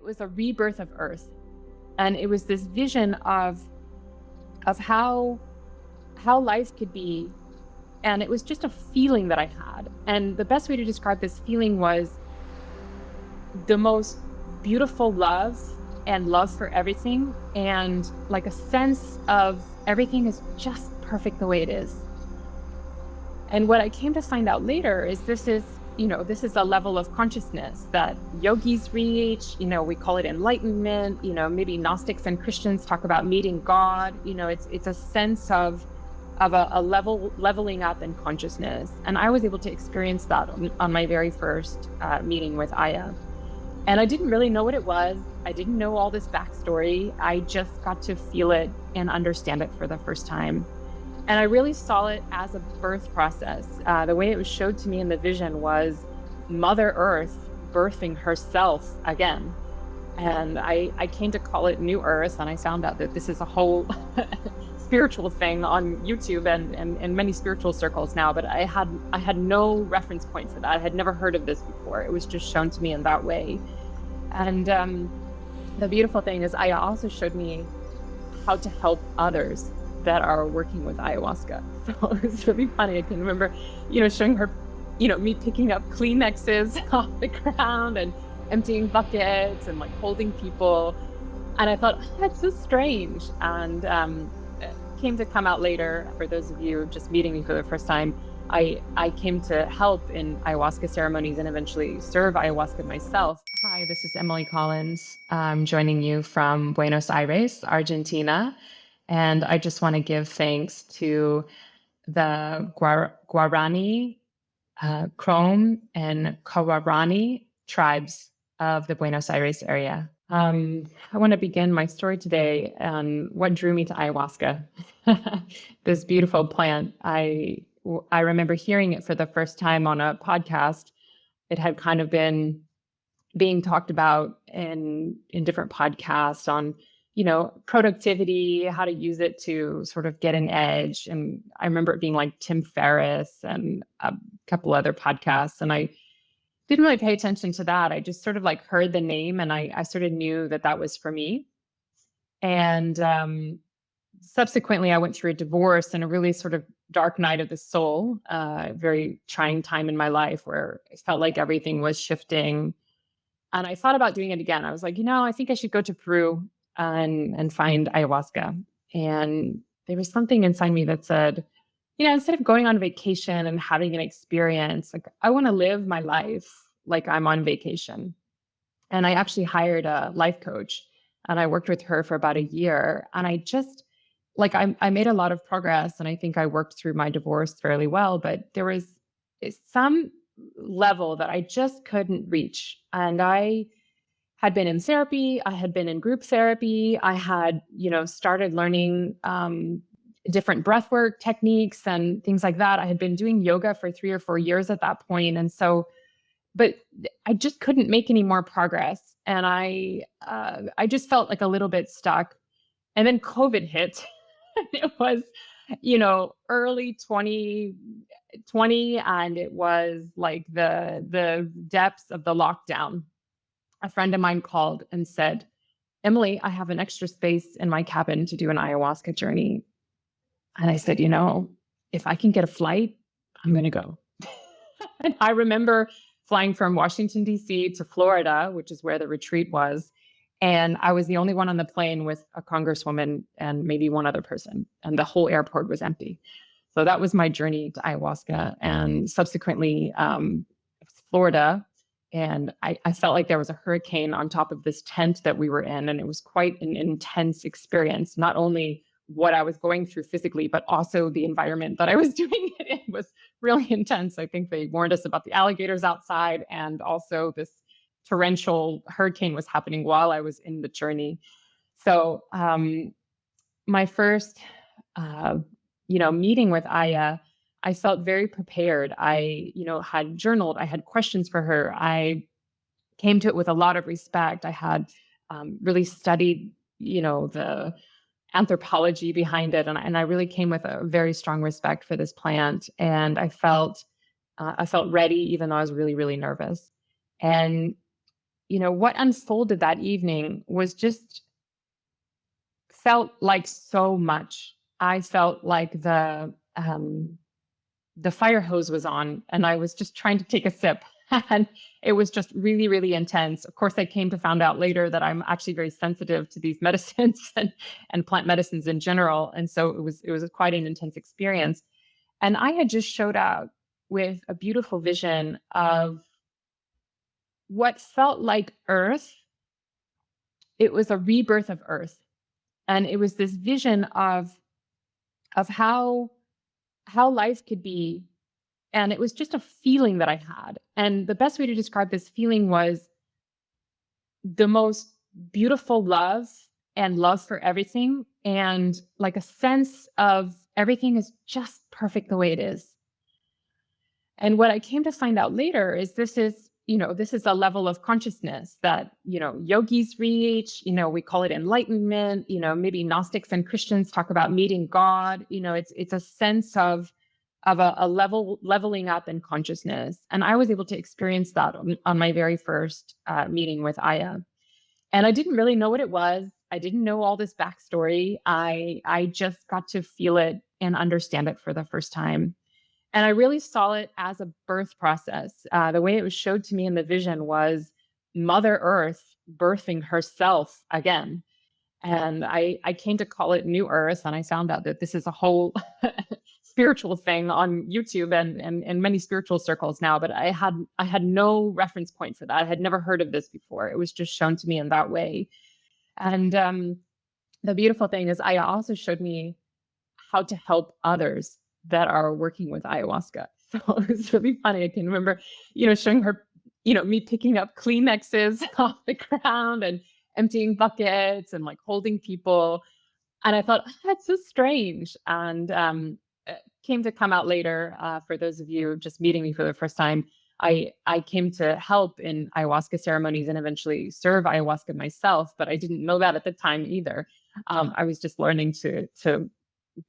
was a rebirth of Earth. And it was this vision of how life could be. And it was just a feeling that I had. And the best way to describe this feeling was the most beautiful love and love for everything, and like a sense of everything is just perfect the way it is. And what I came to find out later is this is a level of consciousness that yogis reach. We call it enlightenment. Maybe Gnostics and Christians talk about meeting God. It's a sense of a leveling up in consciousness. And I was able to experience that on my very first meeting with Aya. And I didn't really know what it was. I didn't know all this backstory. I just got to feel it and understand it for the first time. And I really saw it as a birth process. The way it was showed to me in the vision was Mother Earth birthing herself again. And I came to call it New Earth, and I found out that this is a whole spiritual thing on YouTube and many spiritual circles now, but I had no reference point for that. I had never heard of this before. It was just shown to me in that way. And the beautiful thing is Aya also showed me how to help others that are working with ayahuasca. So it's really funny. I can remember, showing her, me picking up Kleenexes off the ground and emptying buckets and like holding people. And I thought, that's so strange. And came to come out later. For those of you just meeting me for the first time, I came to help in ayahuasca ceremonies and eventually serve ayahuasca myself. Hi, this is Emily Collins. I'm joining you from Buenos Aires, Argentina. And I just want to give thanks to the Guarani, Chrome, and Kawarani tribes of the Buenos Aires area. I want to begin my story today on what drew me to ayahuasca, this beautiful plant. I remember hearing it for the first time on a podcast. It had kind of been being talked about in different podcasts on, productivity, how to use it to sort of get an edge. And I remember it being like Tim Ferriss and a couple other podcasts. And I didn't really pay attention to that. I just sort of like heard the name, and I sort of knew that was for me. And subsequently, I went through a divorce and a really sort of dark night of the soul, very trying time in my life where I felt like everything was shifting. And I thought about doing it again. I was like, I think I should go to Peru and find ayahuasca. And there was something inside me that said, instead of going on vacation and having an experience, like I want to live my life like I'm on vacation. And I actually hired a life coach, and I worked with her for about a year. And I just I made a lot of progress, and I think I worked through my divorce fairly well, but there was some level that I just couldn't reach. And I had been in therapy. I had been in group therapy. I had, started learning different breathwork techniques and things like that. I had been doing yoga for 3 or 4 years at that point. And so, but I just couldn't make any more progress. And I just felt like a little bit stuck. And then COVID hit. It was, early 2020, and it was like the depths of the lockdown. A friend of mine called and said, Emily, I have an extra space in my cabin to do an ayahuasca journey. And I said, if I can get a flight, I'm going to go. And I remember flying from Washington, D.C. to Florida, which is where the retreat was. And I was the only one on the plane with a congresswoman and maybe one other person. And the whole airport was empty. So that was my journey to ayahuasca. And subsequently, Florida. And I felt like there was a hurricane on top of this tent that we were in. And it was quite an intense experience, not only what I was going through physically, but also the environment that I was doing it in was really intense. I think they warned us about the alligators outside, and also this torrential hurricane was happening while I was in the journey. So my first, meeting with Aya, I felt very prepared. I, had journaled. I had questions for her. I came to it with a lot of respect. I had really studied, the anthropology behind it, and I really came with a very strong respect for this plant. And I felt ready, even though I was really, really nervous. And what unfolded that evening was just felt like so much. I felt like the fire hose was on and I was just trying to take a sip. And it was just really, really intense. Of course, I came to find out later that I'm actually very sensitive to these medicines and plant medicines in general. And so it was quite an intense experience. And I had just showed up with a beautiful vision of what felt like Earth. It was a rebirth of Earth. And it was this vision of how life could be. And it was just a feeling that I had. And the best way to describe this feeling was the most beautiful love and love for everything. And like a sense of everything is just perfect the way it is. And what I came to find out later is this is a level of consciousness that, yogis reach, we call it enlightenment, maybe Gnostics and Christians talk about meeting God. It's a sense of a leveling up in consciousness. And I was able to experience that on my very first meeting with Aya. And I didn't really know what it was. I didn't know all this backstory. I just got to feel it and understand it for the first time. And I really saw it as a birth process. The way it was showed to me in the vision was Mother Earth birthing herself again. And I came to call it New Earth. And I found out that this is a whole spiritual thing on YouTube and many spiritual circles now. But I had no reference point for that. I had never heard of this before. It was just shown to me in that way. And the beautiful thing is Aya also showed me how to help others that are working with ayahuasca. So it was really funny. I can remember, showing her, me picking up Kleenexes off the ground and emptying buckets and like holding people. And I thought, that's so strange. And it came to come out later, for those of you just meeting me for the first time, I came to help in ayahuasca ceremonies and eventually serve ayahuasca myself, but I didn't know that at the time either. I was just learning to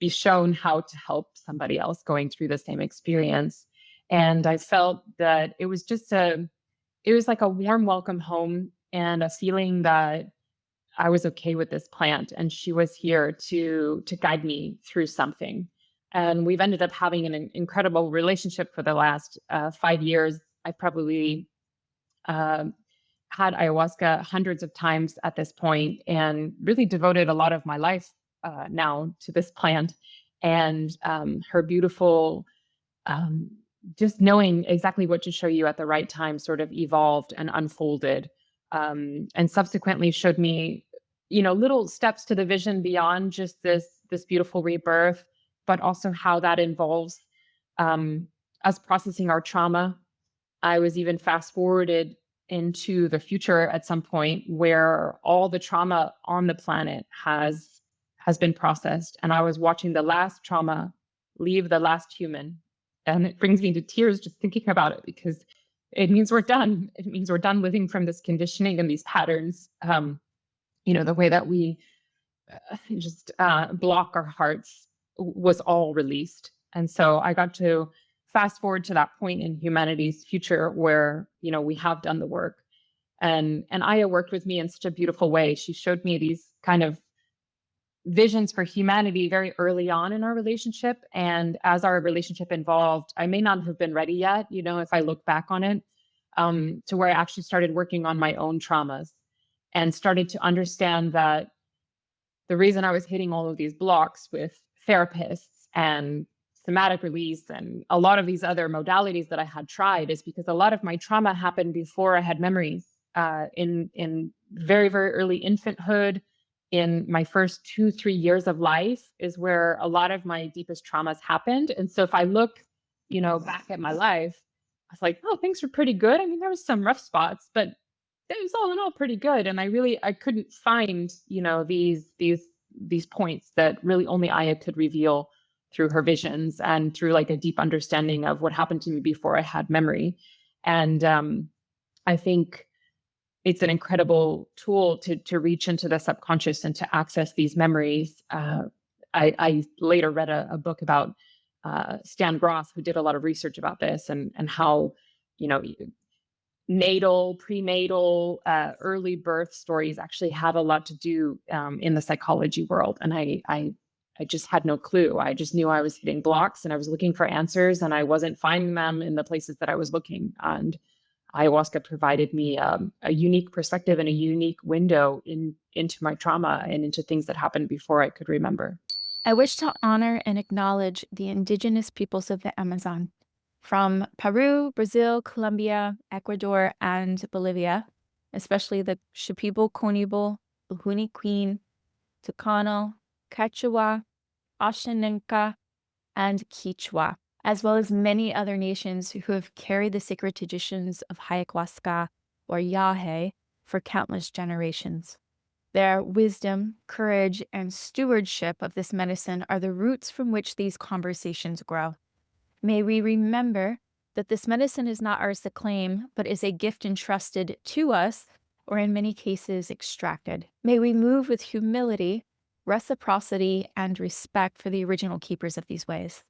be shown how to help somebody else going through the same experience. And I felt that it was like a warm welcome home and a feeling that I was okay with this plant and she was here to guide me through something. And we've ended up having an incredible relationship for the last 5 years. I probably had ayahuasca hundreds of times at this point and really devoted a lot of my life now to this plant. And her beautiful, just knowing exactly what to show you at the right time sort of evolved and unfolded, and subsequently showed me, little steps to the vision beyond just this beautiful rebirth, but also how that involves us processing our trauma. I was even fast forwarded into the future at some point where all the trauma on the planet has been processed. And I was watching the last trauma leave the last human. And it brings me to tears just thinking about it because it means we're done. It means we're done living from this conditioning and these patterns. The way that we just block our hearts was all released. And so I got to fast forward to that point in humanity's future where, we have done the work. And Aya worked with me in such a beautiful way. She showed me these kind of visions for humanity very early on in our relationship. And as our relationship evolved, I may not have been ready yet, if I look back on it, to where I actually started working on my own traumas and started to understand that the reason I was hitting all of these blocks with therapists and somatic release and a lot of these other modalities that I had tried is because a lot of my trauma happened before I had memories, in very, very early infanthood. In my first 2-3 years of life is where a lot of my deepest traumas happened. And so if I look, back at my life, I was like, oh, things were pretty good. I mean, there was some rough spots, but it was all in all pretty good. And I couldn't find, these points that really only Aya could reveal through her visions and through like a deep understanding of what happened to me before I had memory. And I think it's an incredible tool to reach into the subconscious and to access these memories. I later read a book about Stan Groff, who did a lot of research about this and how, natal, prenatal, early birth stories actually have a lot to do in the psychology world. And I just had no clue. I just knew I was hitting blocks and I was looking for answers and I wasn't finding them in the places that I was looking. And ayahuasca provided me a unique perspective and a unique window into my trauma and into things that happened before I could remember. I wish to honor and acknowledge the indigenous peoples of the Amazon, from Peru, Brazil, Colombia, Ecuador, and Bolivia, especially the Shipibo, Konibo, Uhuni Queen, Tucano, Quechua, Ashaninka, and Quichua, as well as many other nations who have carried the sacred traditions of ayahuasca or yahe for countless generations. Their wisdom, courage, and stewardship of this medicine are the roots from which these conversations grow. May we remember that this medicine is not ours to claim, but is a gift entrusted to us, or in many cases, extracted. May we move with humility, reciprocity, and respect for the original keepers of these ways.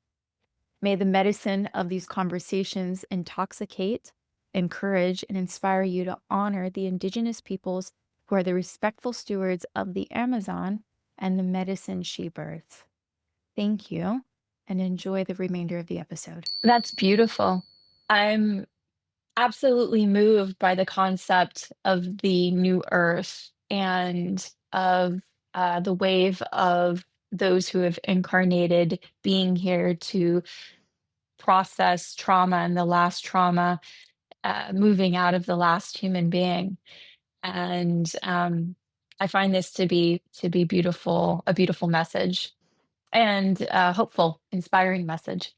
May the medicine of these conversations intoxicate, encourage, and inspire you to honor the indigenous peoples who are the respectful stewards of the Amazon and the medicine she births. Thank you, and enjoy the remainder of the episode. That's beautiful. I'm absolutely moved by the concept of the new earth and of the wave of those who have incarnated being here to process trauma and the last trauma, moving out of the last human being. And I find this to be beautiful, a beautiful message and hopeful, inspiring message.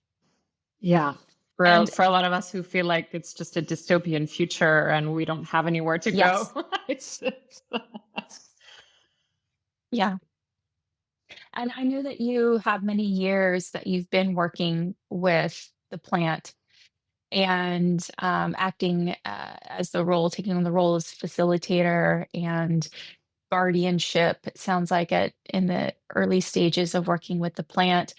Yeah. And For a lot of us who feel like it's just a dystopian future and we don't have anywhere to yes, go. It's yeah. And I know that you have many years that you've been working with the plant and acting as the role, taking on the role as facilitator and guardianship. It sounds like it in the early stages of working with the plant.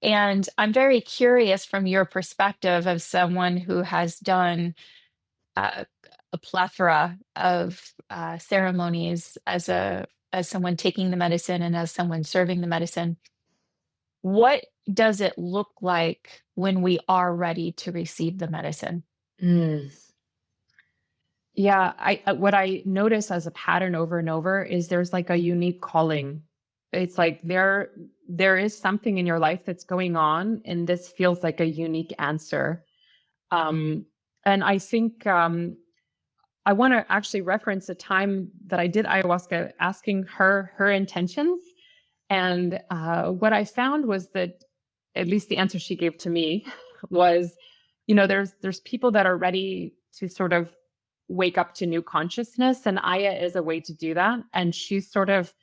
And I'm very curious from your perspective of someone who has done uh, a plethora of ceremonies as someone taking the medicine and as someone serving the medicine. What does it look like when we are ready to receive the medicine? Mm. Yeah, what I notice as a pattern over and over is there's like a unique calling. It's like there is something in your life that's going on, and this feels like a unique answer. Um, and I think I want to actually reference a time that I did ayahuasca, asking her intentions, and what I found was that, at least the answer she gave to me, was, there's people that are ready to sort of wake up to new consciousness, and Aya is a way to do that. And she's sort of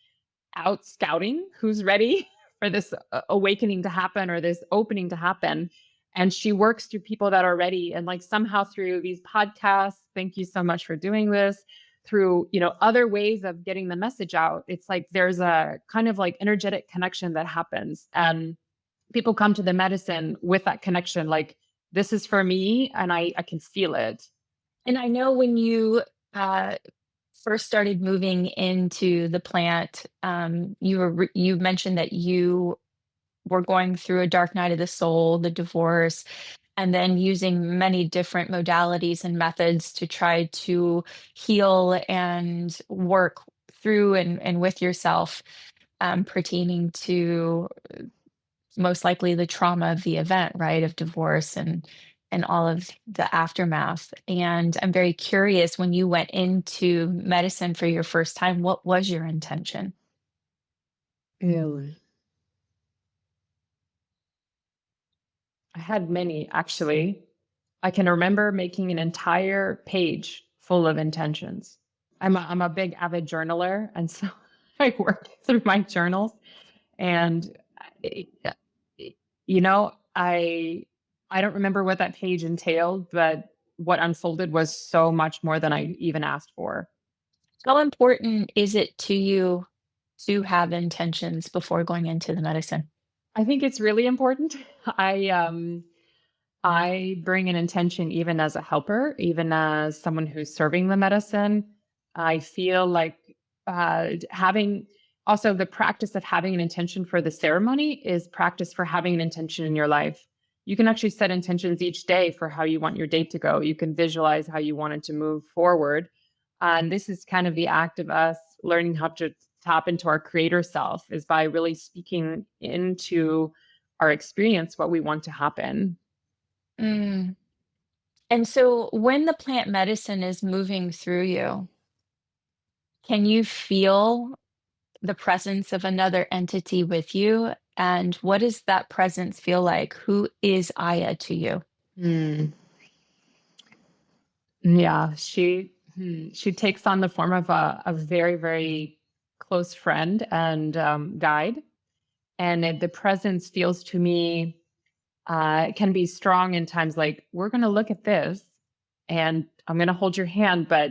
out scouting who's ready for this awakening to happen or this opening to happen. And she works through people that are ready, and like somehow through these podcasts, thank you so much for doing this, through other ways of getting the message out. It's like there's a kind of like energetic connection that happens, and people come to the medicine with that connection, like, this is for me, and I can feel it. And I know when you uh, first started moving into the plant, you mentioned that you were going through a dark night of the soul, the divorce, and then using many different modalities and methods to try to heal and work through and with yourself, pertaining to most likely the trauma of the event, right, of divorce and all of the aftermath. And I'm very curious, when you went into medicine for your first time, what was your intention? Really? I had many, actually. I can remember making an entire page full of intentions. I'm a big avid journaler, and so I work through my journals. And I, you know, I I don't remember what that page entailed, but what unfolded was so much more than I even asked for. How important is it to you to have intentions before going into the medicine? I think it's really important. I I bring an intention even as a helper, even as someone who's serving the medicine. I feel like having also the practice of having an intention for the ceremony is practice for having an intention in your life. You can actually set intentions each day for how you want your day to go. You can visualize how you want it to move forward. And this is kind of the act of us learning how to tap into our creator self, is by really speaking into our experience what we want to happen. Mm. And so when the plant medicine is moving through you, can you feel the presence of another entity with you? And what does that presence feel like? Who is Aya to you? Hmm. Yeah, she takes on the form of a very, very close friend and guide. And the presence feels to me can be strong in times like, we're going to look at this and I'm going to hold your hand, but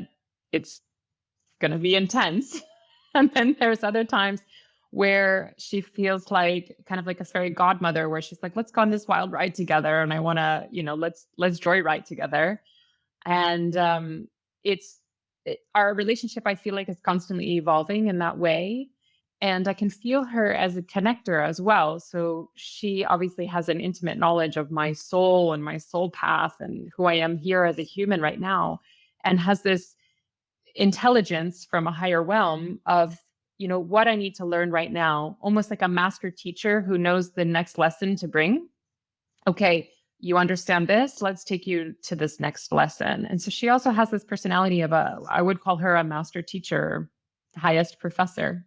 it's going to be intense. And then there's other times where she feels like kind of like a fairy godmother, where she's like, let's go on this wild ride together. And I want to, let's joyride together. And our relationship, I feel like, is constantly evolving in that way. And I can feel her as a connector as well. So she obviously has an intimate knowledge of my soul and my soul path and who I am here as a human right now, and has this intelligence from a higher realm of, what I need to learn right now, almost like a master teacher who knows the next lesson to bring. Okay, you understand this, let's take you to this next lesson. And so she also has this personality of I would call her a master teacher, highest professor.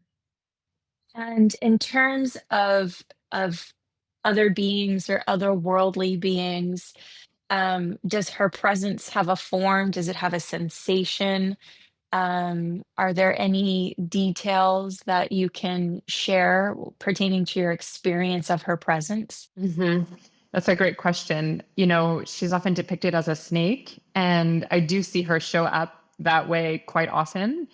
And in terms of other beings or otherworldly beings, does her presence have a form? Does it have a sensation? Are there any details that you can share pertaining to your experience of her presence? Hmm. That's a great question. She's often depicted as a snake, and I do see her show up that way quite often.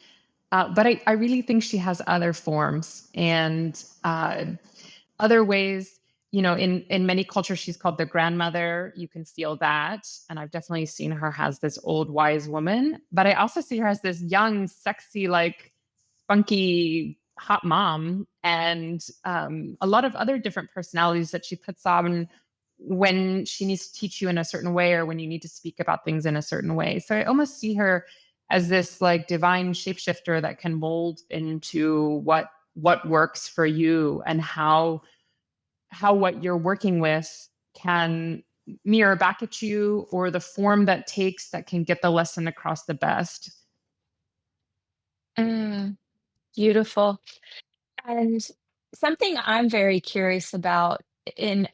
But I really think she has other forms and other ways. In many cultures, she's called the grandmother. You can feel that. And I've definitely seen her as this old, wise woman. But I also see her as this young, sexy, like spunky, hot mom, and a lot of other different personalities that she puts on when she needs to teach you in a certain way, or when you need to speak about things in a certain way. So I almost see her as this like divine shapeshifter that can mold into what works for you, and how what you're working with can mirror back at you, or the form that takes that can get the lesson across the best. Mm, beautiful. And something I'm very curious about in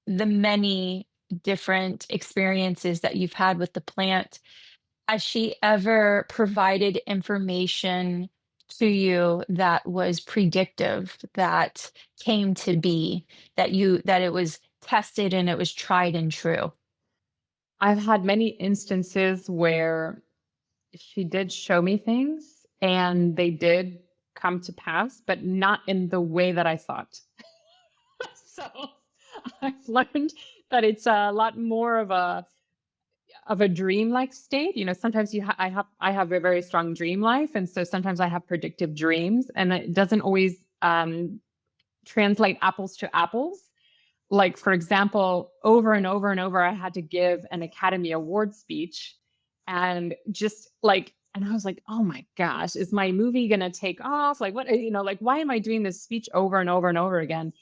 the many different experiences that you've had with the plant, has she ever provided information to you that was predictive, that came to be, that it was tested and it was tried and true? I've had many instances where she did show me things and they did come to pass, but not in the way that I thought. So I've learned that it's a lot more of a dream-like state. Sometimes I have a very strong dream life, and so sometimes I have predictive dreams, and it doesn't always translate apples to apples. Like, for example, over and over and over, I had to give an Academy Award speech, and just like, and I was like, oh my gosh, is my movie gonna take off? Like, what, like, why am I doing this speech over and over and over again?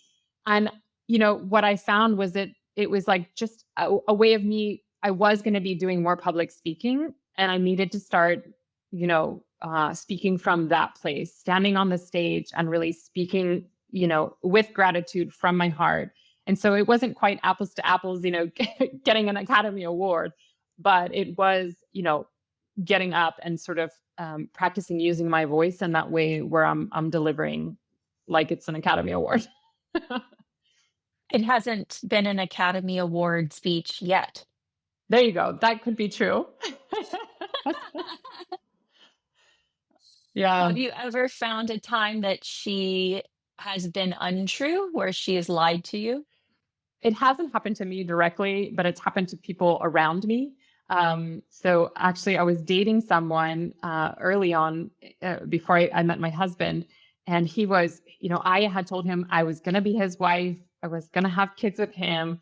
And what I found was that it was like just a way of me. I was going to be doing more public speaking, and I needed to start, speaking from that place, standing on the stage and really speaking, with gratitude from my heart. And so it wasn't quite apples to apples, getting an Academy Award, but it was, getting up and sort of practicing using my voice in that way where I'm delivering like it's an Academy Award. It hasn't been an Academy Award speech yet. There you go. That could be true. Yeah. Have you ever found a time that she has been untrue, where she has lied to you? it hasn't happened to me directly, but it's happened to people around me. So actually, I was dating someone early on before I met my husband, and he was, I had told him I was going to be his wife. I was going to have kids with him.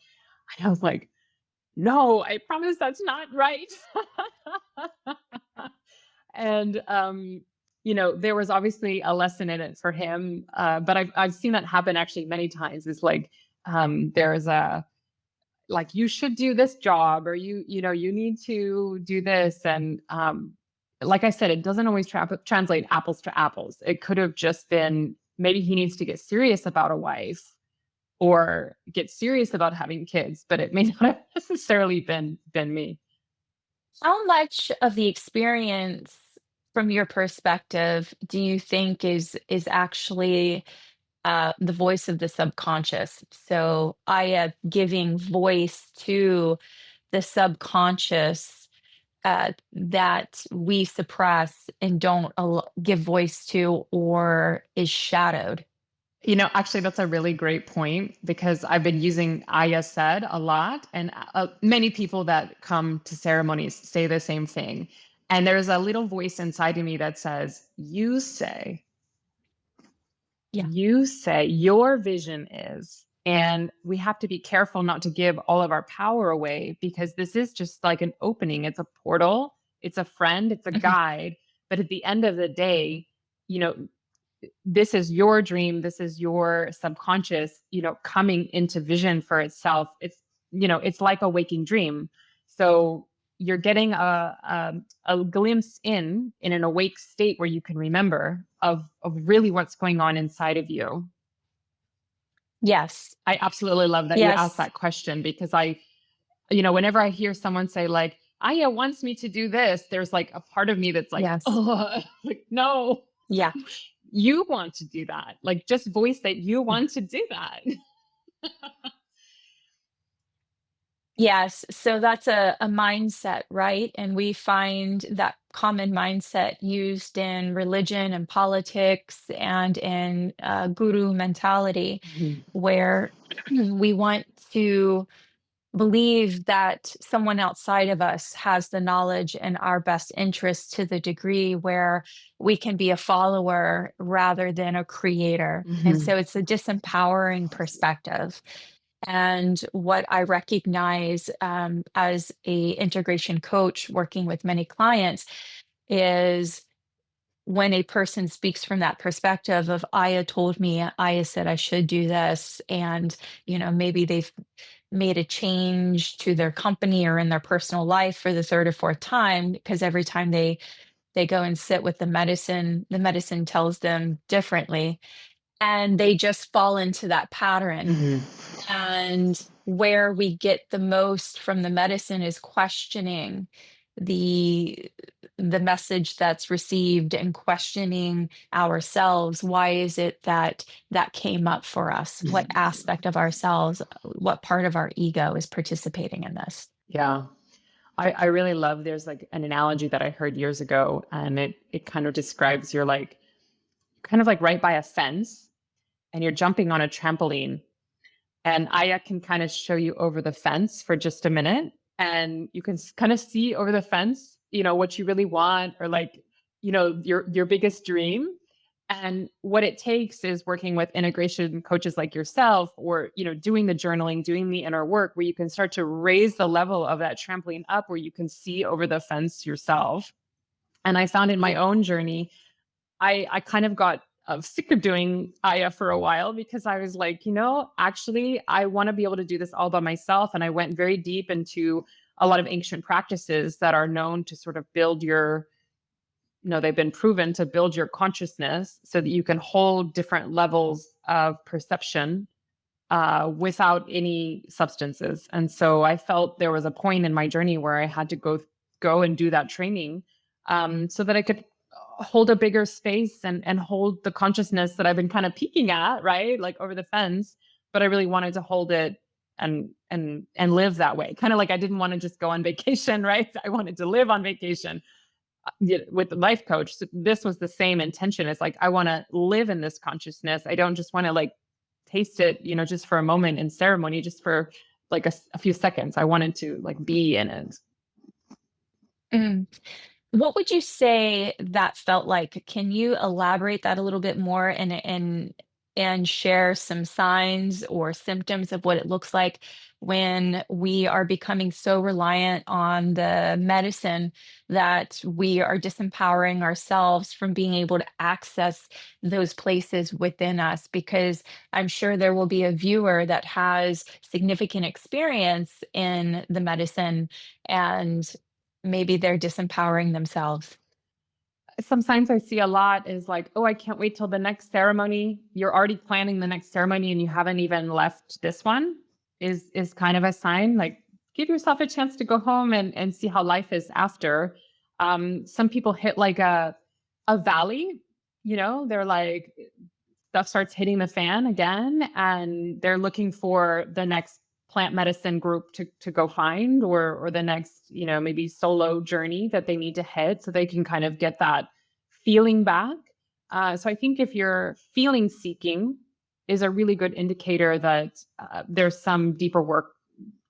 And I was like, no, I promise that's not right. And, there was obviously a lesson in it for him. But I've seen that happen actually many times. It's like, there's like, you should do this job, or you need to do this. And, like I said, it doesn't always translate apples to apples. It could have just been, maybe he needs to get serious about a wife or get serious about having kids, but it may not have necessarily been me. How much of the experience from your perspective do you think is actually the voice of the subconscious? So Aya giving voice to the subconscious that we suppress and don't give voice to, or is shadowed. Actually, that's a really great point, because I've been using Aya said a lot, and many people that come to ceremonies say the same thing. And there's a little voice inside of me that says, you say, Yeah. you say your vision is. And we have to be careful not to give all of our power away, because this is just like an opening. It's a portal. It's a friend. It's a guide. But at the end of the day, this is your dream. This is your subconscious, coming into vision for itself. It's like a waking dream. So you're getting a glimpse in an awake state where you can remember of really what's going on inside of you. Yes. I absolutely love that you asked that question, because whenever I hear someone say like, Aya wants me to do this, there's like a part of me that's like, Yes. oh, like, no. Yeah. You want to do that. Like, just voice that you want to do that. Yes. So that's a mindset, right? And we find that common mindset used in religion and politics and in guru mentality, where we want to believe that someone outside of us has the knowledge and our best interest, to the degree where we can be a follower rather than a creator. And so it's a disempowering perspective. And what I recognize as a integration coach working with many clients is when a person speaks from that perspective of, Aya told me, Aya said I should do this, and maybe they've made a change to their company or in their personal life for the third or fourth time, because every time they go and sit with the medicine tells them differently, and they just fall into that pattern. And where we get the most from the medicine is questioning the message that's received, and questioning ourselves. Why is it that came up for us? What aspect of ourselves, what part of our ego is participating in this? Yeah. I really love, there's like an analogy that I heard years ago, and it kind of describes, you're like kind of like right by a fence, and you're jumping on a trampoline, and Aya can kind of show you over the fence for just a minute, and you can kind of see over the fence, what you really want, or like, your biggest dream. And what it takes is working with integration coaches like yourself, or, doing the journaling, doing the inner work, where you can start to raise the level of that trampoline up, where you can see over the fence yourself. And I found in my own journey, I kind of got sick of doing Aya for a while, because I was like, actually, I want to be able to do this all by myself. And I went very deep into a lot of ancient practices that are known to sort of build your, they've been proven to build your consciousness so that you can hold different levels of perception without any substances. And so I felt there was a point in my journey where I had to go and do that training, so that I could hold a bigger space and hold the consciousness that I've been kind of peeking at, right? Like over the fence, but I really wanted to hold it and live that way. Kind of like I didn't want to just go on vacation, right? I wanted to live on vacation. With the life coach, so this was the same intention. It's like, I want to live in this consciousness. I don't just want to like taste it, just for a moment in ceremony, just for like a few seconds. I wanted to like be in it. Mm. What would you say that felt like? Can you elaborate that a little bit more and share some signs or symptoms of what it looks like when we are becoming so reliant on the medicine that we are disempowering ourselves from being able to access those places within us? Because I'm sure there will be a viewer that has significant experience in the medicine and maybe they're disempowering themselves. Some signs I see a lot is like, oh, I can't wait till the next ceremony. You're already planning the next ceremony and you haven't even left this one is kind of a sign. Like give yourself a chance to go home and see how life is after. Some people hit like a valley, they're like stuff starts hitting the fan again and they're looking for the next plant medicine group to go find or the next maybe solo journey that they need to hit so they can kind of get that feeling back. So I think if you're feeling seeking is a really good indicator that there's some deeper work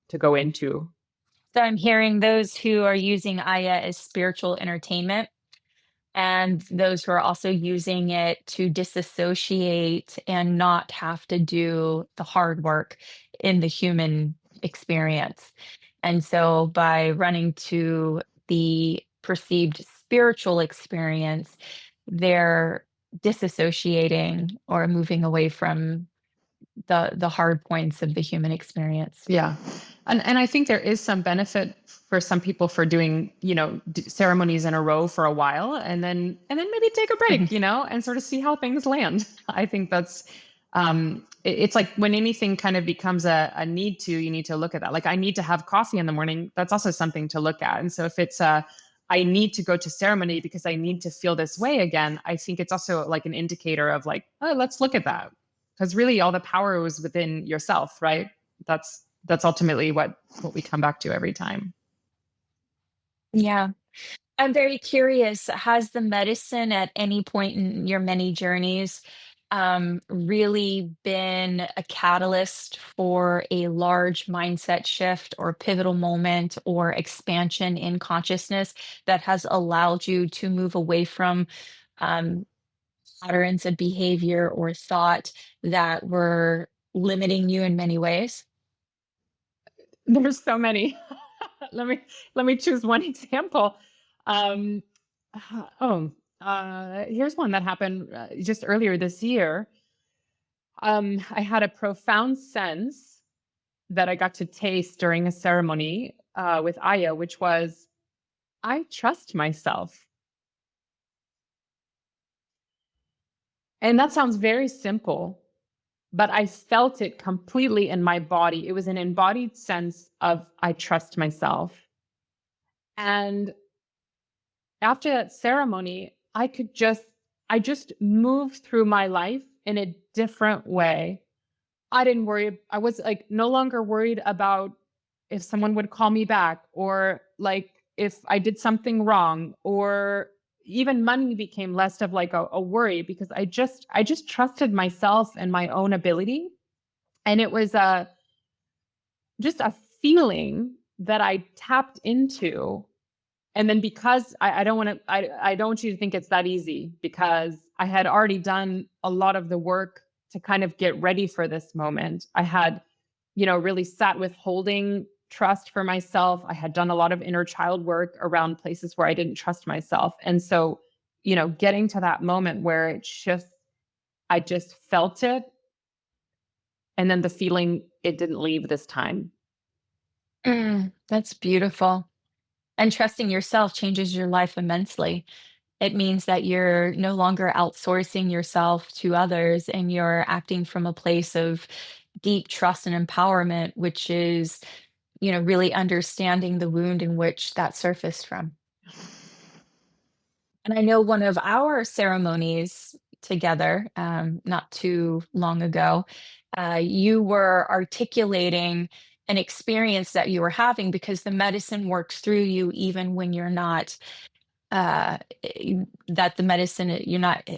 to go into. So I'm hearing those who are using Aya as spiritual entertainment and those who are also using it to disassociate and not have to do the hard work in the human experience. And so by running to the perceived spiritual experience, they're disassociating or moving away from the hard points of the human experience. Yeah. And I think there is some benefit for some people for doing, ceremonies in a row for a while and then maybe take a break, and sort of see how things land. I think that's it's like when anything kind of becomes a need to, you need to look at that. Like I need to have coffee in the morning. That's also something to look at. And so if it's I need to go to ceremony because I need to feel this way again, I think it's also like an indicator of like, oh, let's look at that. Because really all the power was within yourself, right? That's ultimately what we come back to every time. Yeah. I'm very curious, has the medicine at any point in your many journeys really been a catalyst for a large mindset shift or pivotal moment or expansion in consciousness that has allowed you to move away from um, patterns of behavior or thought that were limiting you in many ways? There's so many. let me let me choose one example. Um, oh, here's one that happened just earlier this year. I had a profound sense that I got to taste during a ceremony with Aya, which was I trust myself. And that sounds very simple, but I felt it completely in my body. It was an embodied sense of I trust myself. And after that ceremony, I just moved through my life in a different way. I didn't worry. I was like no longer worried about if someone would call me back or like if I did something wrong or even money became less of like a worry because I just trusted myself and my own ability. And it was just a feeling that I tapped into. And then because I don't want to, I don't want you to think it's that easy because I had already done a lot of the work to kind of get ready for this moment. I had, really sat with holding trust for myself. I had done a lot of inner child work around places where I didn't trust myself. And so, getting to that moment where I just felt it. And then the feeling, it didn't leave this time. That's beautiful. And trusting yourself changes your life immensely. It means that you're no longer outsourcing yourself to others and you're acting from a place of deep trust and empowerment, which is, really understanding the wound in which that surfaced from. And I know one of our ceremonies together, not too long ago, you were articulating an experience that you were having because the medicine works through you even when you're not that the medicine,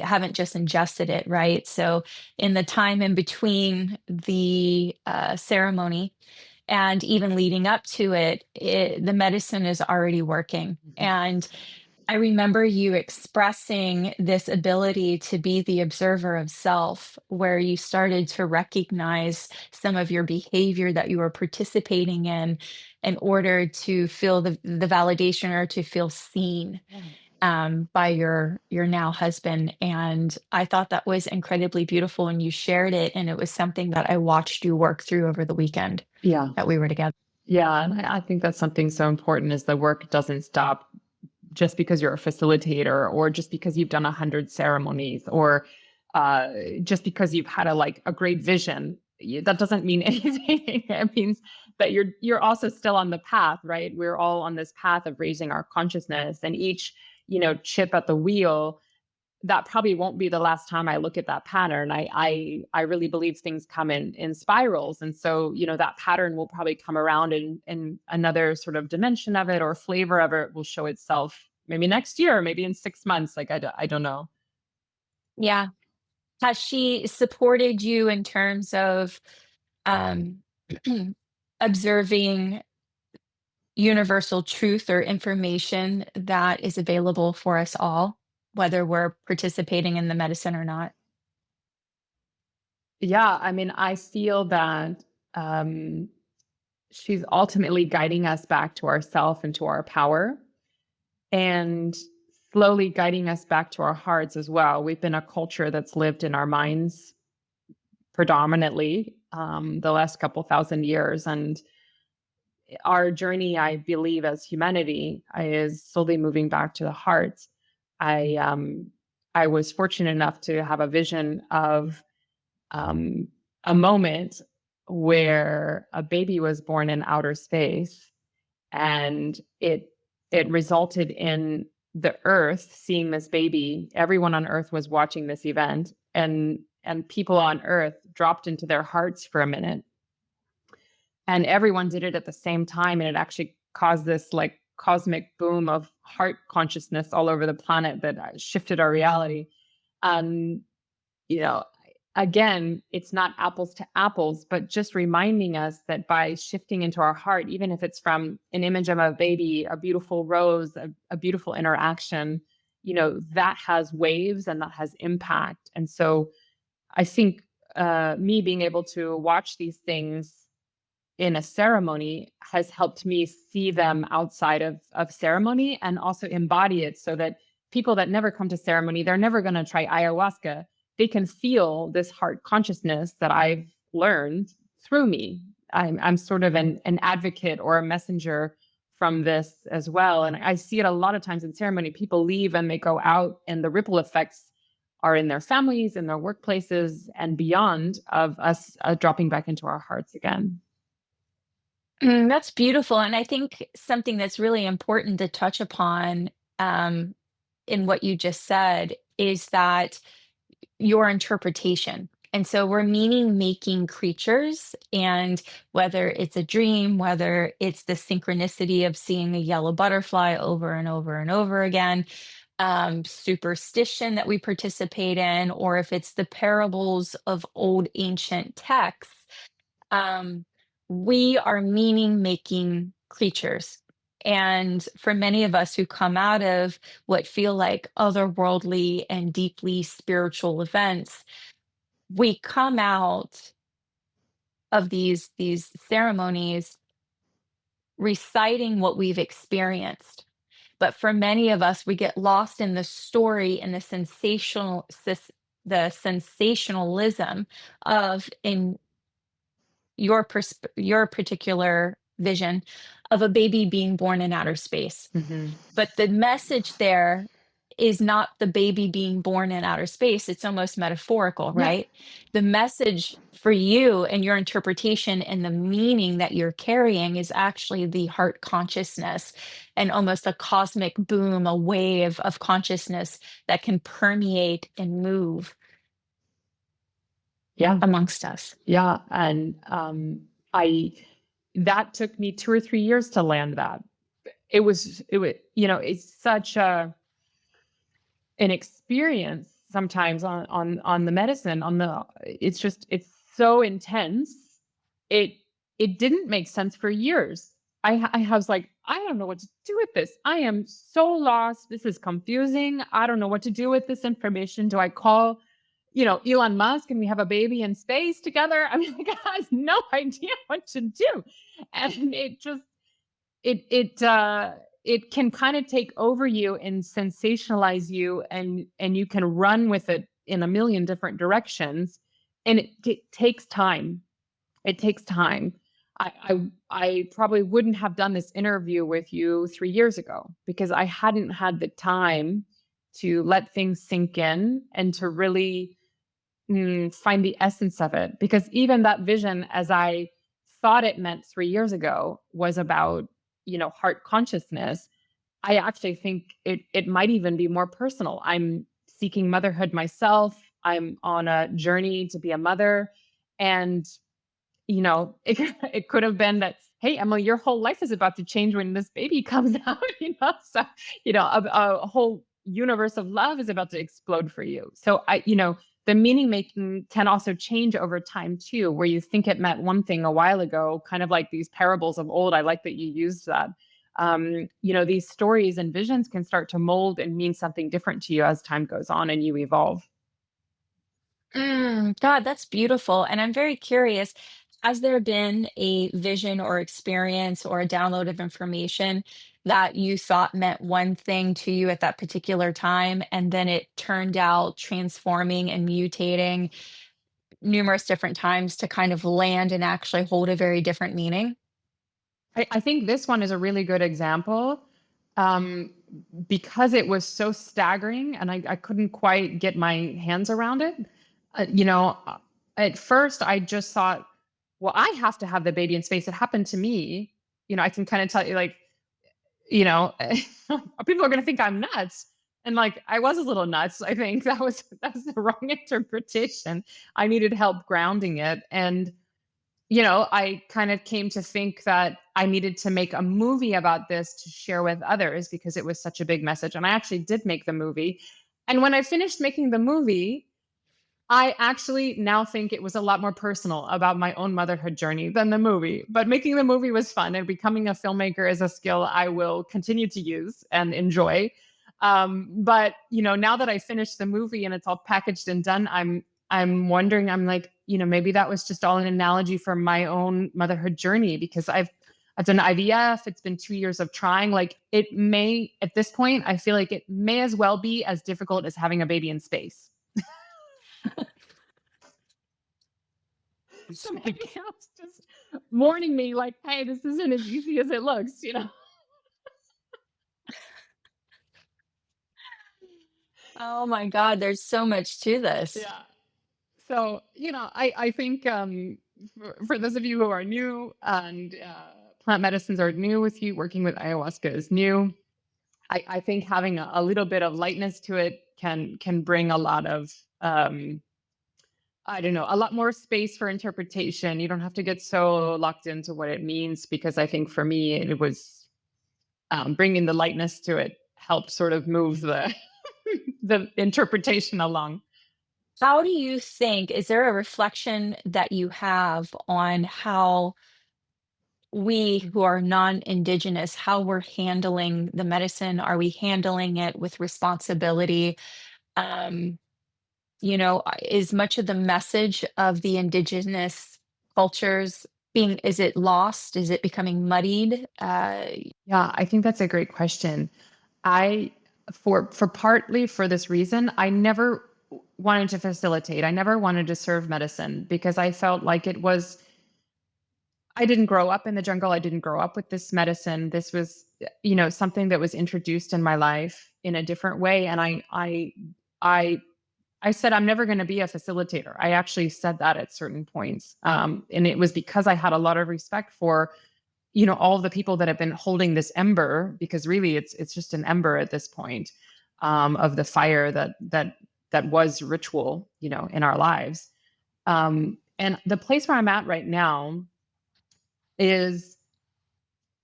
haven't just ingested it, right? So in the time in between the ceremony and even leading up to the medicine is already working. And I remember you expressing this ability to be the observer of self, where you started to recognize some of your behavior that you were participating in order to feel the validation or to feel seen by your now husband. And I thought that was incredibly beautiful, and you shared it, and it was something that I watched you work through over the weekend Yeah. that we were together. Yeah. And I think that's something so important, is the work doesn't stop just because you're a facilitator, or just because you've done 100 ceremonies, or just because you've had a great vision. That doesn't mean anything. It means that you're also still on the path, right? We're all on this path of raising our consciousness, and each, chip at the wheel, that probably won't be the last time I look at that pattern. I really believe things come in spirals. And so, that pattern will probably come around in another sort of dimension of it, or flavor of it will show itself maybe next year, maybe in 6 months. I don't know. Yeah. Has she supported you in terms of um, observing universal truth or information that is available for us all, whether we're participating in the medicine or not? Yeah. I mean, I feel that um, she's ultimately guiding us back to ourself and to our power, and slowly guiding us back to our hearts as well. We've been a culture that's lived in our minds predominantly the last couple thousand years. And our journey, I believe, as humanity, is slowly moving back to the heart. I was fortunate enough to have a vision of um, a moment where a baby was born in outer space, and it resulted in the earth seeing this baby. Everyone on earth was watching this event, and people on earth dropped into their hearts for a minute, and everyone did it at the same time, and it actually caused this cosmic boom of heart consciousness all over the planet that shifted our reality. um you know Again, it's not apples to apples, but just reminding us that by shifting into our heart, even if it's from an image of a baby, a beautiful rose, a beautiful interaction, that has waves and that has impact. And so I think me being able to watch these things in a ceremony has helped me see them outside of ceremony, and also embody it, so that people that never come to ceremony, they're never going to try ayahuasca. They can feel this heart consciousness that I've learned through me. I'm sort of an advocate or a messenger from this as well. And I see it a lot of times in ceremony. People leave and they go out, and the ripple effects are in their families, in their workplaces, and beyond, of us dropping back into our hearts again. That's beautiful. And I think something that's really important to touch upon um, in what you just said is that your interpretation. And so we're meaning making creatures, and whether it's a dream, whether it's the synchronicity of seeing a yellow butterfly over and over and over again, superstition that we participate in, or if it's the parables of old ancient texts, um, we are meaning making creatures. And for many of us who come out of what feel like otherworldly and deeply spiritual events, we come out of these ceremonies reciting what we've experienced. But for many of us, we get lost in the story and the sensationalism of in your particular vision of a baby being born in outer space. Mm-hmm. But the message there is not the baby being born in outer space. It's almost metaphorical, Yeah. right? The message for you and your interpretation and the meaning that you're carrying is actually the heart consciousness, and almost a cosmic boom, a wave of consciousness that can permeate and move Yeah. amongst us. Yeah. And that took me 2 or 3 years to land that. It was, it's such a an experience sometimes on the medicine, it's so intense. It didn't make sense for years. I was like, I don't know what to do with this. I am so lost. This is confusing. I don't know what to do with this information. Do I call, Elon Musk and we have a baby in space together? I mean, like, I have no idea what to do. And it can kind of take over you and sensationalize you, and you can run with it in a million different directions. And it takes time. It takes time. I probably wouldn't have done this interview with you 3 years ago because I hadn't had the time to let things sink in and to really find the essence of it. Because even that vision, as I thought it meant 3 years ago, was about, heart consciousness. I actually think it might even be more personal. I'm seeking motherhood myself. I'm on a journey to be a mother. And it could have been that, hey, Emily, your whole life is about to change when this baby comes out, so, a whole universe of love is about to explode for you. So the meaning making can also change over time too, where you think it meant one thing a while ago, kind of like these parables of old. I like that you used that. These stories and visions can start to mold and mean something different to you as time goes on and you evolve. God, that's beautiful. And I'm very curious, has there been a vision or experience or a download of information that you thought meant one thing to you at that particular time, and then it turned out transforming and mutating numerous different times to kind of land and actually hold a very different meaning? I think this one is a really good example, um, because it was so staggering and I couldn't quite get my hands around it. At first I just thought, well, I have to have the baby in space. It happened to me. I can kind of tell you, like, people are going to think I'm nuts. And like, I was a little nuts. I think that was the wrong interpretation. I needed help grounding it. And I kind of came to think that I needed to make a movie about this to share with others because it was such a big message. And I actually did make the movie. And when I finished making the movie, I actually now think it was a lot more personal about my own motherhood journey than the movie. But making the movie was fun, and becoming a filmmaker is a skill I will continue to use and enjoy. But now that I finished the movie and it's all packaged and done, I'm wondering. I'm like, maybe that was just all an analogy for my own motherhood journey, because I've done IVF. It's been 2 years of trying. Like, it may, at this point, I feel like it may as well be as difficult as having a baby in space. So maybe I was just warning me, like, hey, this isn't as easy as it looks. Oh my God, there's so much to this. Yeah. So, I think, for those of you who are new, and plant medicines are new with you, working with ayahuasca is new. I think having a little bit of lightness to it can bring a lot of, I don't know, a lot more space for interpretation. You don't have to get so locked into what it means, because I think for me it was, bringing the lightness to it helped sort of move the the interpretation along. How do you think, is there a reflection that you have on how we who are non-indigenous, how we're handling the medicine? Are we handling it with responsibility? Um, is much of the message of the indigenous cultures is it lost? Is it becoming muddied? Yeah, I think that's a great question. I for partly for this reason, I never wanted to facilitate. I never wanted to serve medicine because I felt like it was, I didn't grow up in the jungle. I didn't grow up with this medicine. This was, something that was introduced in my life in a different way. And I I said, I'm never going to be a facilitator. I actually said that at certain points. And it was because I had a lot of respect for, all the people that have been holding this ember, because really it's just an ember at this point, of the fire that was ritual, in our lives. And the place where I'm at right now is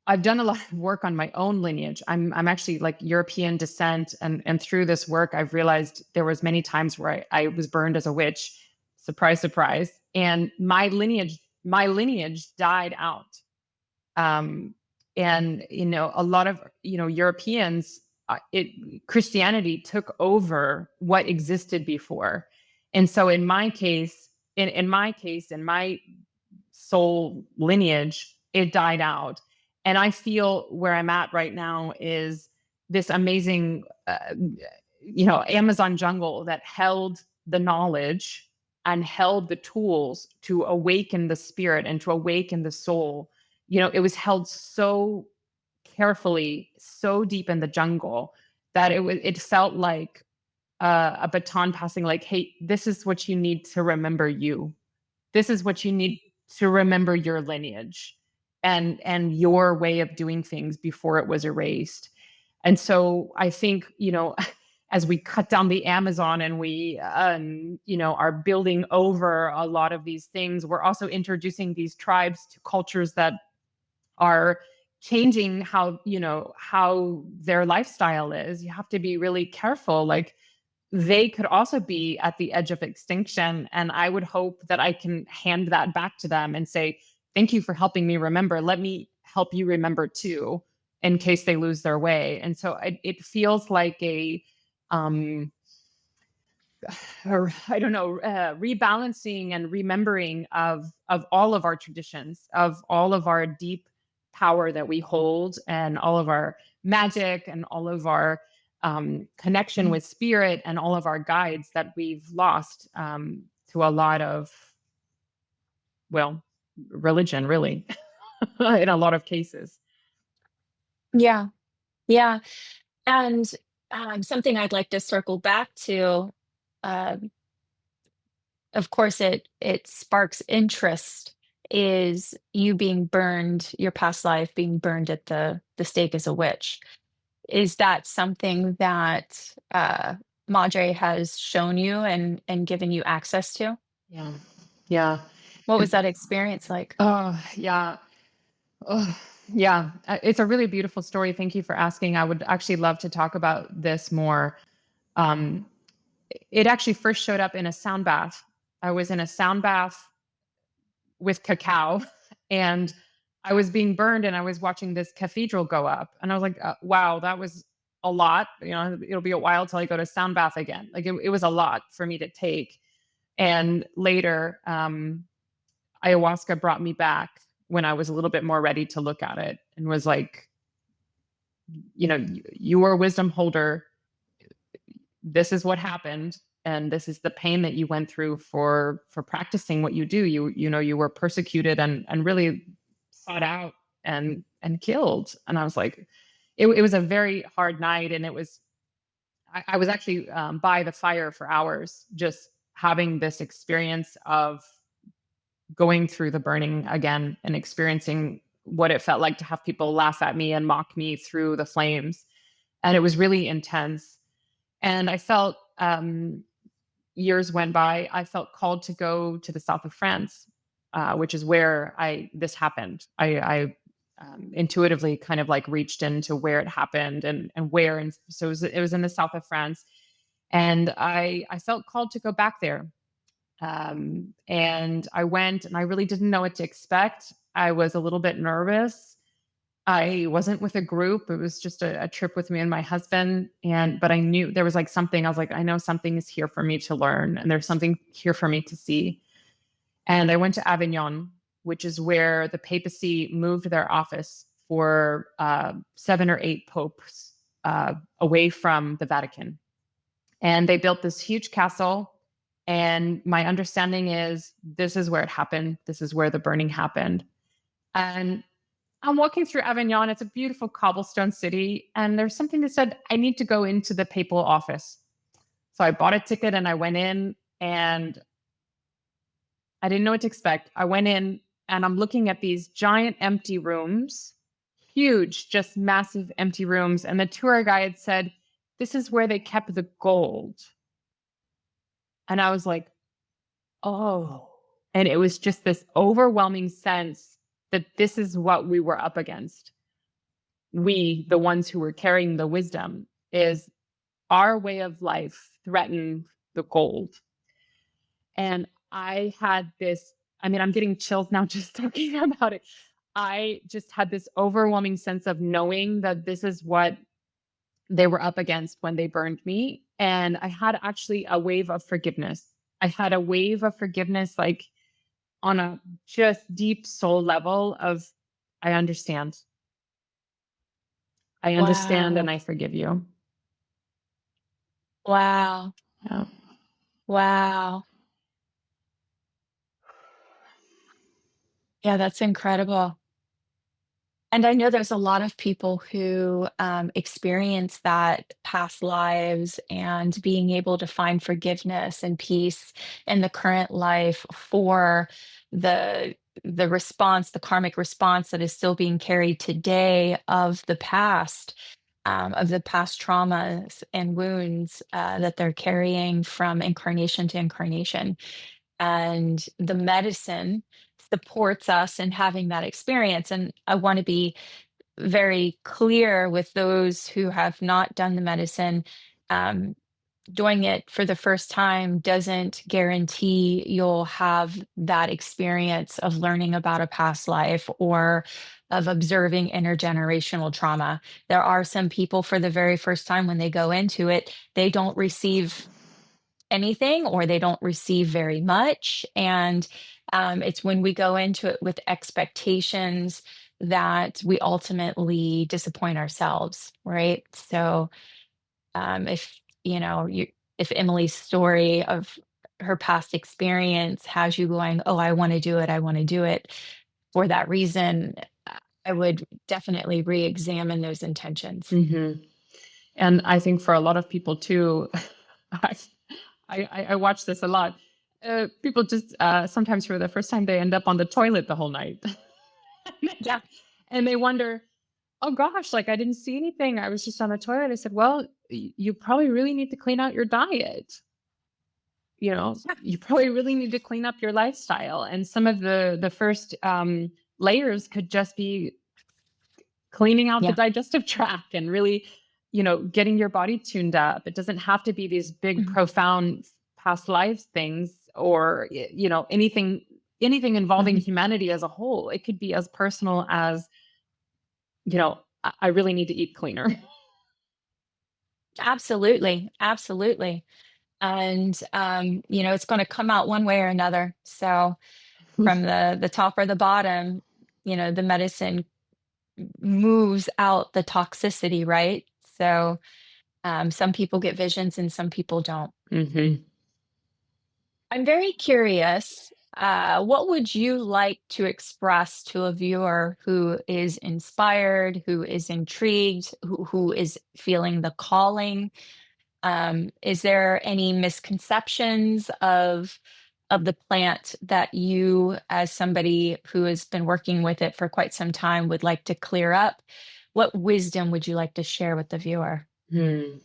I've done a lot of work on my own lineage. I'm actually like European descent, and through this work, I've realized there was many times where I was burned as a witch. Surprise, surprise. And my lineage died out. Um, and a lot of Europeans, Christianity took over what existed before. And so in my case, in my soul lineage, it died out. And I feel where I'm at right now is this amazing, Amazon jungle that held the knowledge and held the tools to awaken the spirit and to awaken the soul. It was held so carefully, so deep in the jungle that it felt like a baton passing, like, hey, this is what you need to remember you. This is what you need to remember your lineage and your way of doing things before it was erased. And so I think, as we cut down the Amazon and we, are building over a lot of these things, we're also introducing these tribes to cultures that are changing how their lifestyle is. You have to be really careful. Like, they could also be at the edge of extinction. And I would hope that I can hand that back to them and say, thank you for helping me remember. Let me help you remember too, in case they lose their way. And so it feels like um, I don't know, rebalancing and remembering of all of our traditions, of all of our deep power that we hold, and all of our magic, and all of our connection with spirit, and all of our guides that we've lost to a lot of, well, religion, really, in a lot of cases. Yeah. Yeah. And something I'd like to circle back to, uh, of course, it sparks interest, is you being burned, your past life being burned at the stake as a witch. Is that something that Madre has shown you and given you access to? Yeah. Yeah. What was that experience like? Oh, yeah. Oh, yeah. It's a really beautiful story. Thank you for asking. I would actually love to talk about this more. Um, it actually first showed up in a sound bath. I was in a sound bath with cacao, and I was being burned, and I was watching this cathedral go up. And I was like, wow, that was a lot. It'll be a while till I go to sound bath again. Like, it was a lot for me to take. And later, ayahuasca brought me back when I was a little bit more ready to look at it, and was like, you are a wisdom holder. This is what happened, and this is the pain that you went through for practicing what you do. You were persecuted and really sought out and killed. And I was like, it was a very hard night, and I was actually by the fire for hours, just having this experience of going through the burning again, and experiencing what it felt like to have people laugh at me and mock me through the flames. And it was really intense. And I felt, years went by, I felt called to go to the south of France, which is where this happened. I intuitively kind of like reached into where it happened, and where. And so it was in the south of France. And I felt called to go back there. And I went, and I really didn't know what to expect. I was a little bit nervous. I wasn't with a group. It was just a trip with me and my husband. But I knew there was like something. I was like, I know something is here for me to learn, and there's something here for me to see. And I went to Avignon, which is where the papacy moved their office for 7 or 8 popes away from the Vatican. And they built this huge castle. And my understanding is this is where it happened. This is where the burning happened. And I'm walking through Avignon. It's a beautiful cobblestone city. And there's something that said, I need to go into the papal office. So I bought a ticket and I went in, and I didn't know what to expect. I went in, and I'm looking at these giant empty rooms, huge, just massive empty rooms. And the tour guide said, this is where they kept the gold. And I was like, oh. And it was just this overwhelming sense that this is what we were up against. we, the ones who were carrying the wisdom, is our way of life threatened the gold. And I had this, I mean, I'm getting chills now just talking about it. I just had this overwhelming sense of knowing that this is what they were up against when they burned me. And I had actually a wave of forgiveness. I had a wave of forgiveness, like on a just deep soul level of, I understand. I understand and Wow. I forgive you. Wow. Yeah. Wow. Yeah, that's incredible. And I know there's a lot of people who experience that past lives and being able to find forgiveness and peace in the current life for the the response, the karmic response that is still being carried today of the past traumas and wounds that they're carrying from incarnation to incarnation. And the medicine supports us in having that experience. And I want to be very clear with those who have not done the medicine. Um, Doing it for the first time doesn't guarantee you'll have that experience of learning about a past life or of observing intergenerational trauma. There are some people for the very first time when they go into it, they don't receive anything or they don't receive very much. And it's when we go into it with expectations that we ultimately disappoint ourselves, right? So if you know you if Emily's story of her past experience has you going, oh, I want to do it, I want to do it for that reason, I would definitely re-examine those intentions. Mm-hmm. And I think for a lot of people too, I, I watch this a lot. People just sometimes for the first time they end up on the toilet the whole night. Yeah. And they wonder, oh gosh, like I didn't see anything. I was just on the toilet. I said, well, you probably really need to clean out your diet. You know, you probably really need to clean up your lifestyle. And some of the first layers could just be cleaning out the Yeah. digestive tract and really, you know, getting your body tuned up. It doesn't have to be these big, Mhm. profound past lives things or, you know, anything involving Mhm. humanity as a whole. It could be as personal as, you know, I really need to eat cleaner. Absolutely, absolutely. And it's going to come out one way or another. So from the top or the bottom, the medicine moves out the toxicity, right? So some people get visions and some people don't. Mm-hmm. I'm very curious. What would you like to express to a viewer who is inspired, who is intrigued, who is feeling the calling? Is there any misconceptions of the plant that you, as somebody who has been working with it for quite some time, would like to clear up? What wisdom would you like to share with the viewer? Hmm.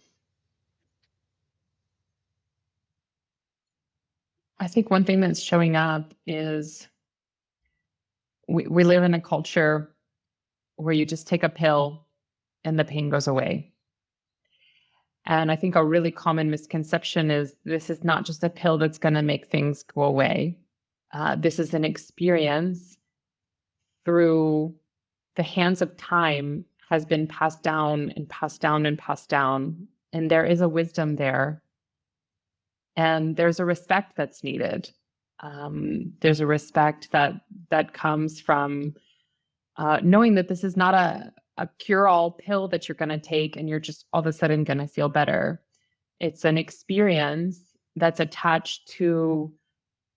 I think one thing that's showing up is we live in a culture where you just take a pill and the pain goes away. And I think a really common misconception is this is not just a pill that's going to make things go away. This is an experience through the hands of time has been passed down and passed down and passed down. And there is a wisdom there. And there's a respect that's needed. There's a respect that comes from knowing that this is not a cure-all pill that you're going to take and you're just all of a sudden going to feel better. It's an experience that's attached to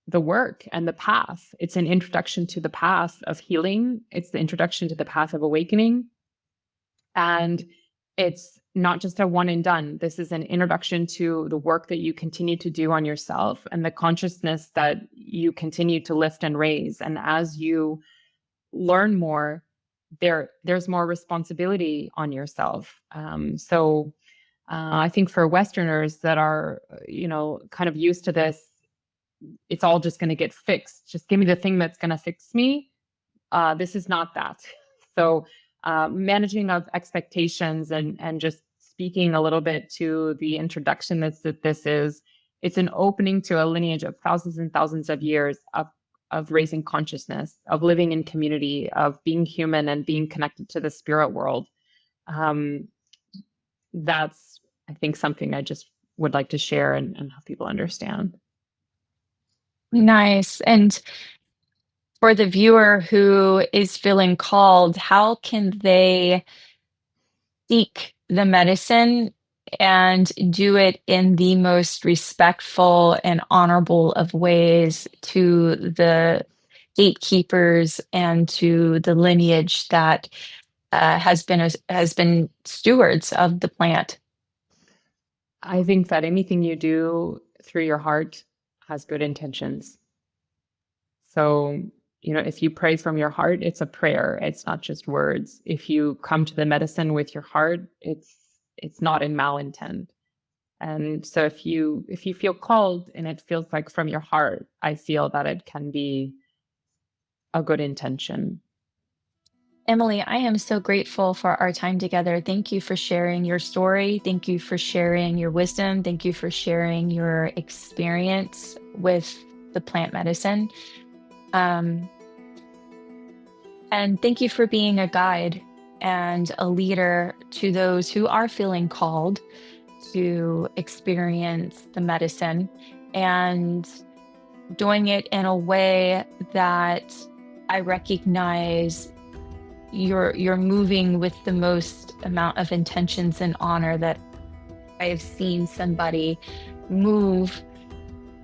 the work and the path. It's an introduction to the path of healing. It's the introduction to the path of awakening. And it's not just a one and done. This is an introduction to the work that you continue to do on yourself and the consciousness that you continue to lift and raise. And as you learn more, there's more responsibility on yourself. I think for Westerners that are, kind of used to this, it's all just going to get fixed. Just give me the thing that's going to fix me. This is not that. So managing of expectations, and just speaking a little bit to the introduction that this is. It's an opening to a lineage of thousands and thousands of years of raising consciousness, of living in community, of being human and being connected to the spirit world. That's, I think, something I just would like to share and help people understand. Nice. And for the viewer who is feeling called, how can they seek the medicine and do it in the most respectful and honorable of ways to the gatekeepers and to the lineage that has been stewards of the plant? I think that anything you do through your heart has good intentions. So, if you pray from your heart, it's a prayer. It's not just words. If you come to the medicine with your heart, it's not in malintent. And so if you feel called and it feels like from your heart, I feel that it can be a good intention. Emily, I am so grateful for our time together. Thank you for sharing your story. Thank you for sharing your wisdom. Thank you for sharing your experience with the plant medicine. And thank you for being a guide and a leader to those who are feeling called to experience the medicine, and doing it in a way that I recognize you're moving with the most amount of intentions and honor that I have seen somebody move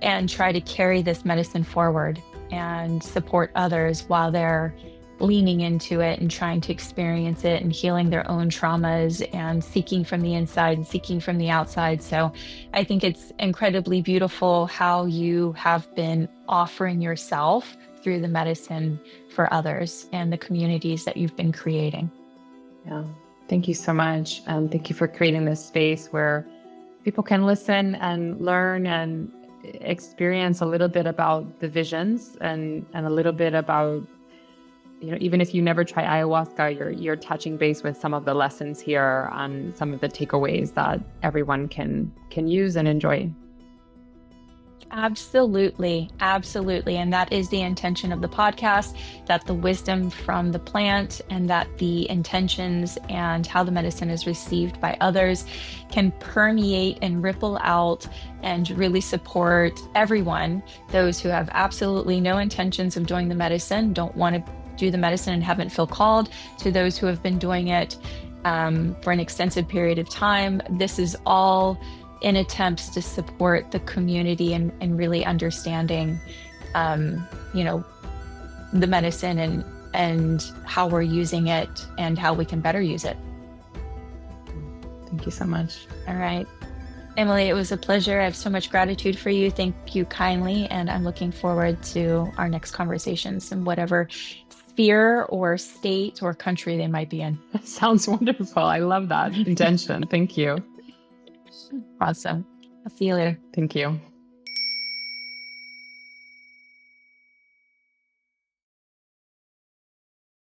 and try to carry this medicine forward and support others while they're leaning into it and trying to experience it and healing their own traumas and seeking from the inside and seeking from the outside. So I think it's incredibly beautiful how you have been offering yourself through the medicine for others and the communities that you've been creating. Yeah. Thank you so much. And thank you for creating this space where people can listen and learn and experience a little bit about the visions and a little bit about, even if you never try ayahuasca, you're touching base with some of the lessons here on some of the takeaways that everyone can use and enjoy. Absolutely. Absolutely. And that is the intention of the podcast, that the wisdom from the plant and that the intentions and how the medicine is received by others can permeate and ripple out and really support everyone. Those who have absolutely no intentions of doing the medicine, don't want to do the medicine and haven't felt called, to those who have been doing it for an extensive period of time. This is all in attempts to support the community and really understanding, the medicine and how we're using it and how we can better use it. Thank you so much. All right. Emily, it was a pleasure. I have so much gratitude for you. Thank you kindly. And I'm looking forward to our next conversations in whatever sphere or state or country they might be in. Sounds wonderful. I love that intention. Thank you. Awesome. I'll see you later. Thank you.